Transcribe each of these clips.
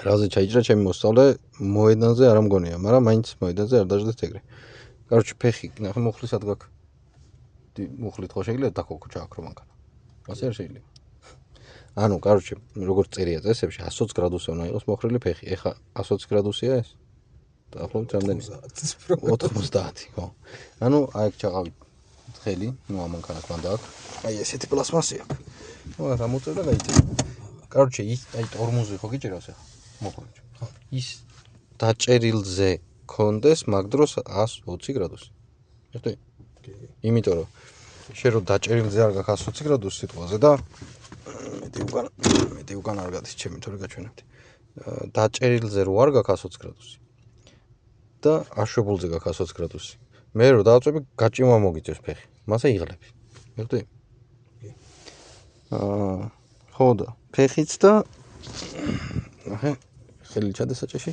რაზე ჩაიჭრა ჩემი მოსწავლე მოედანზე არ ამგონია, მაგრამ მაინც მოედანზე არ დაждდეთ ეგრე. Короче, ფეხი, ნახე მუხლისად გაქვს. მუხლით ხო შეიძლება დაქოქუჩა აქ რომ მანქანა. ასე არ შეიძლება. ანუ, короче, როგორც წერია წესებში 120 გრადუსზე უნდა იყოს მოხრილი ფეხი. ეხა 120 გრადუსია ეს? დაახლოებით რამდენი? 90, ხო. ანუ, აი აქ ჩაყავით ხელი, ნუ ამანქანას მანდა აქვს. აი ესეთი პლასმასი აქვს. ნუ რა მოწერდა გაიწია. короче, ის აი ტორმუზი ხო გიჭირავს ახლა? მოხმარჩ. ის დაჭერილზე კონდეს მაგ დროს 120 გრადუსი. ერთი? იმიტომ რომ შენ რო დაჭერილზე არ გაქვს 120 გრადუსი სიტყვაზე და მეტი უკან არ გადის ჩემი თორე გაჩვენებდი. დაჭერილზე რო არ გაქვს 120 გრადუსი და აშვებულზე გაქვს 120 გრადუსი. მე რო დავწვევი გაჭიმა მოგიწევს ფეხი. მასე იღლები. ერთი? ხო და ფეხიც და ნახე ხელი ჩადა საჭეში.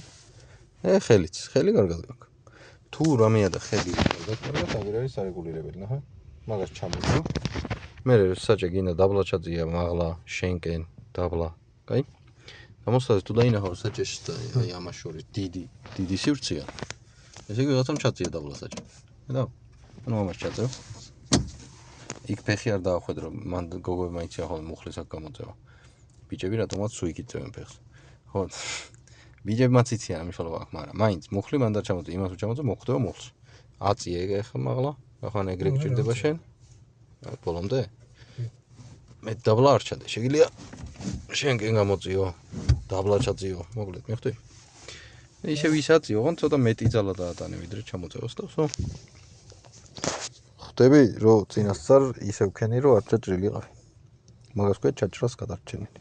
ხელიც, ხელი კარგად გაქვს. თუ რამეა და ხელი კარგად, აგერ არის სარეგულირებელი, ნახე. მაგას ჩამოწევ. მე საჭე გინდა დაბლა ჩაძია, მაღლა, შენკენ, დაბლა, კაი? გამოსწავლე თუ დაინახავ საჭეში და აი ამას შორის დიდი სივრცეა. ესე იგი რაღაცამ ჩაძია დაბლა საჭე. და ანუ ამას ჩაძევ. იქ ფეხი არ დაახვედრო, მან გოგოებმა იციან ხოლმე მუხლის აქ გამოწევა. ბიჭები რატომაც სულ იქით წევენ ფეხს. ხო. ბიჭებმაც იციან ამის ხოლმე აქ, მაგრამ მაინც მუხლი მან და ჩამოწე, იმას ჩამოწე, მოხვდება მუხლს. აწიე ეხა მაღლა, ახან ეგრე გჭირდება შენ. ბოლომდე? მე დაბლა არ ჩადე, შეგიძლია შენკენ გამოწიო, დაბლა ჩაძიო, მოკლედ, მიხვდი? ისე ვისაწიო, ხო, ცოტა მეტი ძალა დაატანე, ვიდრე ჩამოწევას და ხო. ხვდები, რომ წინასწარ ისე ვქენი, რომ არ ჩაჭრილი იყავი. მაგას ქვია ჩაჭრას გადარჩენილი.